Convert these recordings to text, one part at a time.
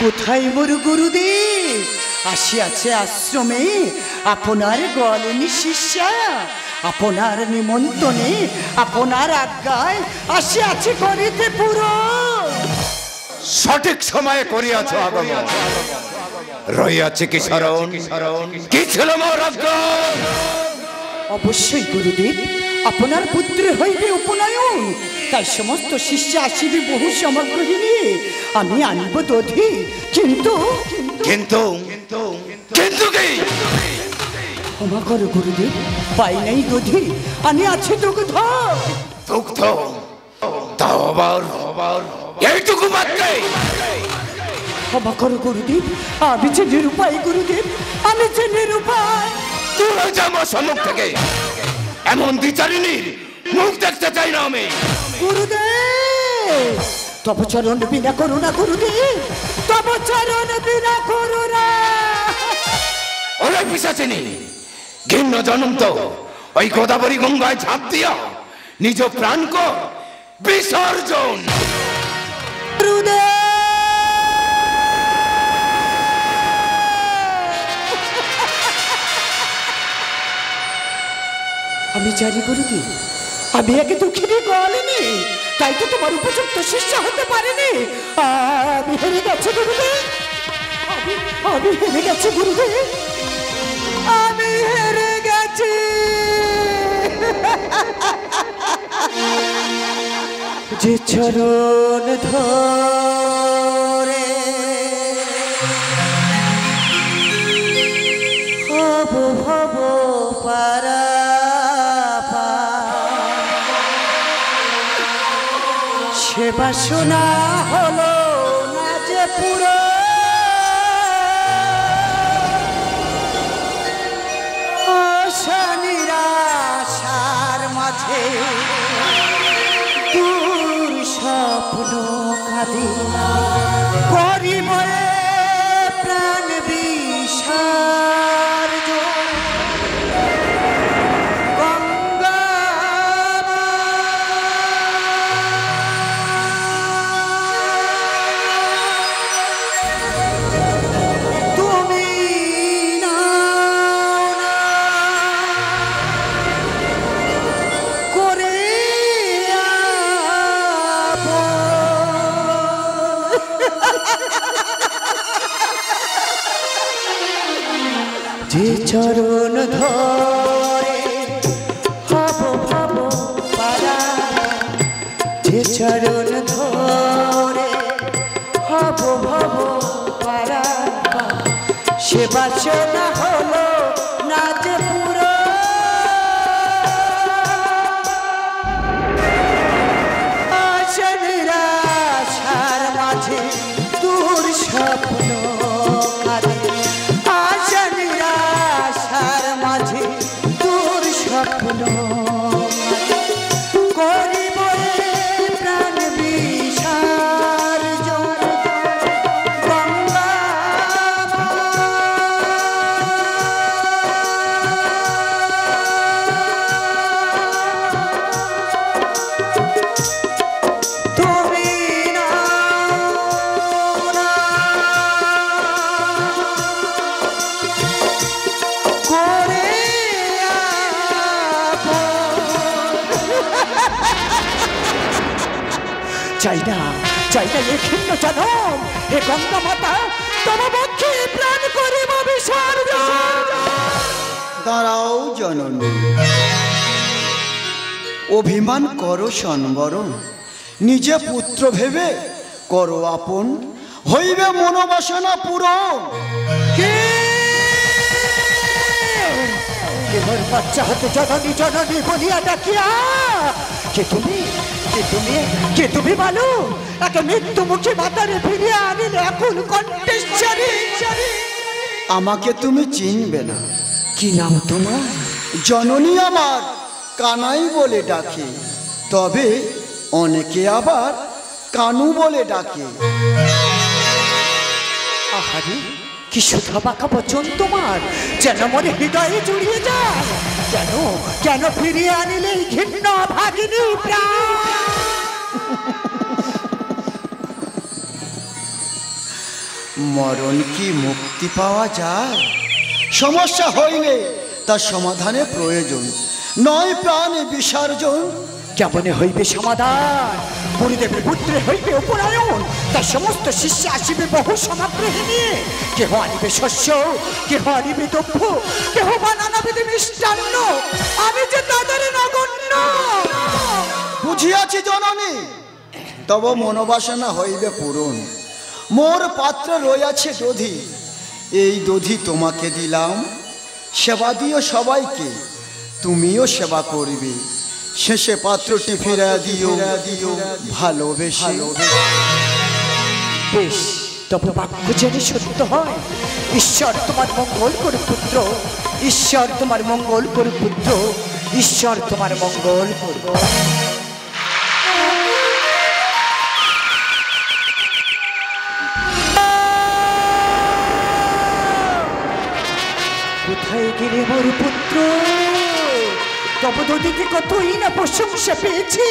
কোথায় মোর গুরুদেব? আসিয়াছে আশ্রমে আপনার গলেনি শিষ্যা, আপনার নিমন্ত্রণে আপনার আজ্ঞায় আসিয়াছে করিতে পুরো। সঠিক সময়ে করিয়াছ আগমন। রহিয়াছে কি স্মরণ? কি ছিল মোর আজ্ঞা? অবশ্যই গুরুদেব, আপনার পুত্রের হইবে উপনয়ন, তাই সমস্ত শিষ্য আসিবে বহু সামগ্রী নিয়ে। আমি আনিব দধি, কিন্তু কিন্তু কিন্তু কি? ক্ষমা করো গুরুদেব, পাই নাই দধি, আনি আছে দুগ্ধ। দুগ্ধ? তাও আবার এইটুকু মাত্রে? ক্ষমা করো গুরুদেব, আমি যে নিরুপায় গুরুদেব, আমি যে নিরুপায়। তুই যা আমার সম্মুখ থেকে, এমন দ্বিচারিণীর মুখ দেখতে চাই না আমি। গুরুদেব তব চরণ বিনা করো না গুরুদেব, তব চরণ বিনা করো না। ওরে পিশাচিনী, ঘৃণ্য জনম তো ওই গোদাবরী গঙ্গায় ঝাঁপ দিয়া নিজ প্রাণ কর বিসর্জন। গুরুদেব আমি জানি গুরুদেব, আমি একে দুঃখিনী গলিনি, তাই তো তোমার উপযুক্ত শিষ্য হতে পারেনি। আমি হেরে গেছি গুরুদেব, আমি হেরে গেছি গুরুদেব, আমি হেরে গেছি। যে চরণ ধরে হব হব পারা, সে বাসনা হলো না যে পুরো। আশা নিরাশার মাঝে দূর স্বপ্ন কাঁদে, করিব প্রাণ বিসর্জন। গঙ্গা তুমি নাও না করে যে চরণ ধরে হব হব পারা, যে চরণ ধরে হব হব পারা, সে বাসনা হলো না যে পুরো। আশা নিরাশার মাঝে দূর স্বপ্ন কাঁদে, আশা নিরাশার মাঝে দূর স্বপ্ন করিব প্রাণ বিসর্জন। গঙ্গা তুমি নাও না করে চাই না, চাই না এ ক্ষীণ জনম, হে গঙ্গা মাতা, তব বক্ষে প্রাণ করিব বিসর্জন। দাঁড়াও জননী, অভিমান করো সংবরণ, নিজে পুত্র ভেবে করো আপন, হইবে মনোবাসনা পূরণ। কেবল বাচ্চা হাতে জননী জননী বলিয়া ডাকিয়া, কে তুমি, কে তুমি, কে তুমি বলো? একে মৃত্যু মুখে মাতারে ফিরিয়ে আনিলে এখন কণ্ঠেশ্বরী। আমাকে তুমি চিনবে না। কি নাম তোমার? জননী আমার কানাই বলে ডাকে, তবে অনেকে আবার কানু বলে ডাকে। আহারে কি সুধা বাঁকা বচন তোমার, যেন মনে হৃদয়ে জড়িয়ে যায়। কেন কেন ফিরিয়ে আনিলে এই ঘৃণ্য ভাগিনী প্রাণ? মরণ কি মুক্তি পাওয়া যায়? সমস্যা হইলে তার সমাধানে প্রয়োজন, নয় প্রাণে বিসর্জন। কেমনে হইবে সমাধান? গুরুদেবের পুত্রে হইবে উপনয়ন, তার সমস্ত শিষ্য আসিবে বহু সমাগ্রহে নিয়ে। কেহ আনিবে শস্য, কেহ আনিবে দ্রব্য, কেহ বা নানাবিধ মিষ্টান্ন, আমি যে তাদের নগণ্য। বুঝিয়াছি জননী, তব মনোবাসনা হইবে পূরণ। মোর পাত্রে রইয়াছে দধি, এই দধি তোমাকে দিলাম। সেবা দিও সবাইকে, তুমিও সেবা করবে। শেষে পাত্রটি ফিরা দিও ভালোবেসে। বেশ, তবে বাক্য যেন সত্য হয়। ঈশ্বর তোমার মঙ্গল করুক পুত্র, ঈশ্বর তোমার মঙ্গল করুক পুত্র, ঈশ্বর তোমার মঙ্গল করুক। কোথায় গেলে মোর পুত্র? তব দধিতে কতই না প্রশংসা পেয়েছি,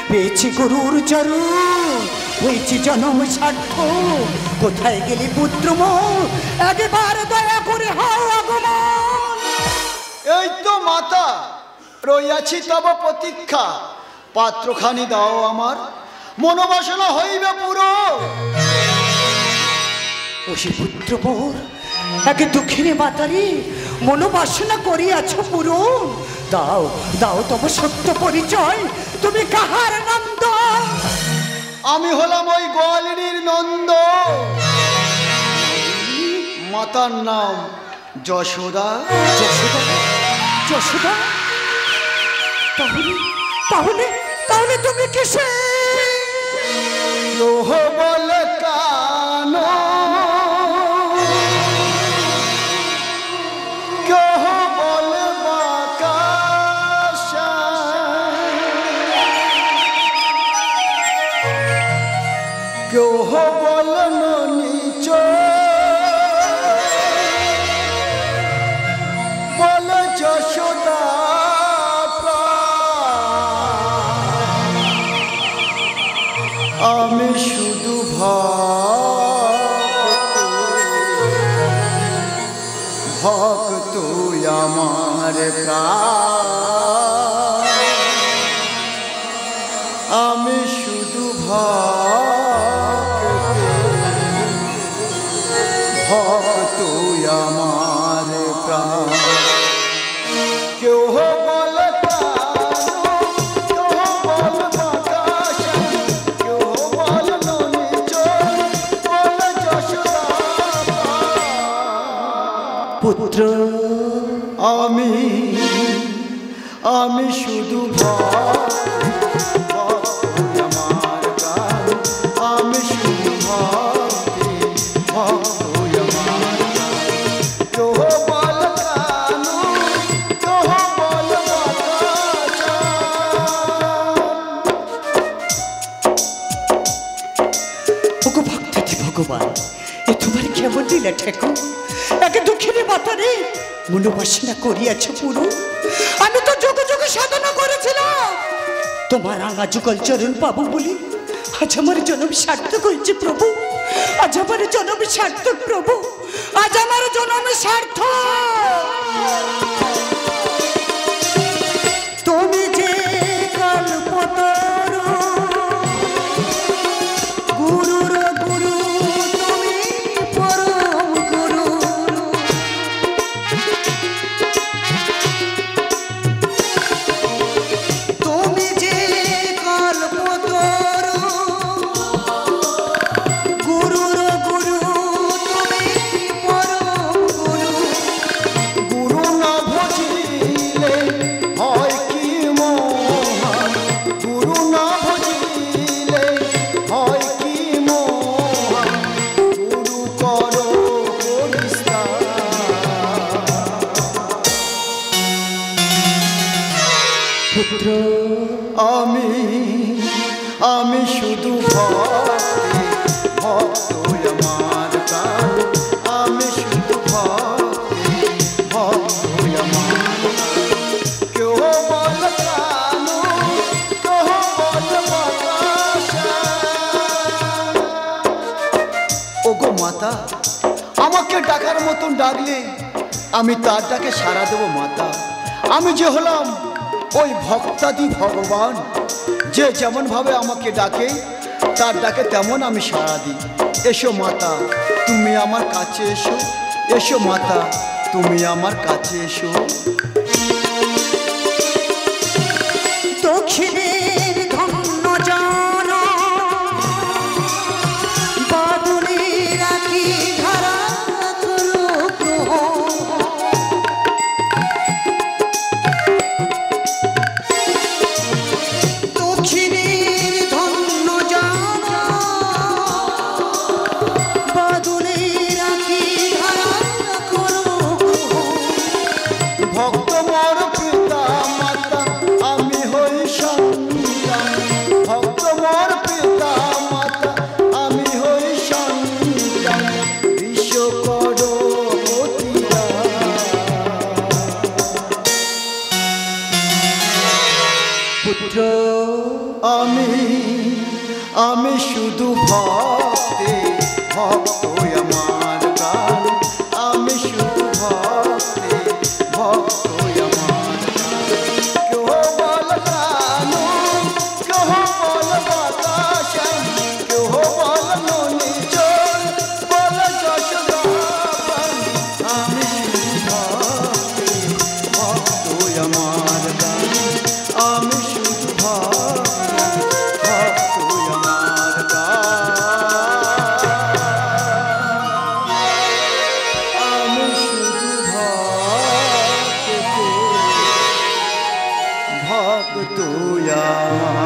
পেয়েছি গুরুর চরণ, হয়েছি জনম সার্থ। কোথায় গেলি পুত্র মোর? একবার দয়া করে হও আগমন। এই তো মাতা, রইয়াছি তব প্রতীক্ষা। পাত্রখানি দাও আমার, মনোবাসনা হইবে পুরো। ওসে পুত্র মোর, একে দুঃখিনী মাতারি মনোবাসনা করিয়াছ পুরো। দাও দাও তব সত্য পরিচয়, তুমি কাহার নন্দ? আমি হলাম ওই গোয়ালিনীর নন্দ। মাতার নাম যশোদা। যশোদা? যশোদা? তাহলে তাহলে তাহলে তুমি কিসে? লোহ বলে কানো, কেহ বলে বাকাশা, কেহ বলে নিচ, বলে যশোদা। আমি শুধু ভক্ত আমার প্রাণ, আমি শুধু ভক্ত আমার প্রাণ। কেউ বলে পুত্র, আমি আমি শুধু ভক্ত আমার প্রাণ, আমি শুধু ভক্ত আমার। কেহ বল কানু, কেহ বল বাতাসা। ওগো ভক্তি ভগবান, এ তোমার কেমন লীলা ঠাকুর? একে দুঃখিনী মাতারে মনোবাসনা করিয়াছ পুরো। আমি তো যোগ যোগ সাধনা করেছিলাম তোমার রাঙা যুগল চরণ পাবো বলি। আজ আমার জন্ম সার্থক হয়েছে প্রভু, আজ আমার জন্ম সার্থক প্রভু, আজ আমার জন্ম সার্থক। তুমি যে কল্পতরু গুরুর গুরু, তুমি পরম গুরু। তুমি যে কল্পতরু গুরুর গুরু, তুমি পরম গুরু। গুরু না ভজিলে হয় কি মহান, গুরু না ভজিলে হয় কি মহান। গুরু করো পরিস্কার। পুত্র, আমি শুধু ভক্ত আমার প্রাণ, আমি শুধু ভক্ত আমার। কেউ বল কানু, কেউ বল বাতাসা। ওগো মাতা, মাতার মতন ডাকলে আমি তার ডাকে সাড়া দেবো মাতা। আমি যে হলাম ওই ভক্তাদি ভগবান, যে যেমন ভাবে আমাকে ডাকে তার ডাকে তেমন আমি সাড়া দিই। এসো মাতা তুমি আমার কাছে এসো, এসো মাতা তুমি আমার কাছে এসো। দক্ষিণের ধন্য জন বাদুলি রাখি ধারা দক্ষিণের ধন্য জন বাদুলি রাখি ধারা ভক্ত মোর পিতা মাতা আমি হই সন্তান, ভক্ত মোর পিতা মাতা আমি হই সন্তান, বিশ্ব করো পতিরা। পুত্র আমি শুধু ভক্তে ভক্ত আমার গান, আমি শুধু ভক্তে ভক্ত আমার গান। কেহ বল কানু, কেহ বল বাতাসন, কেহ বল ননি চল, বল যশোদাবন। আমি শুধু ভক্তে ভক্ত আমার গান, আমি শুধু ভক্তে ভক্ত আমার গান, আমি শুধু ভক্ত ভক্ত আমার।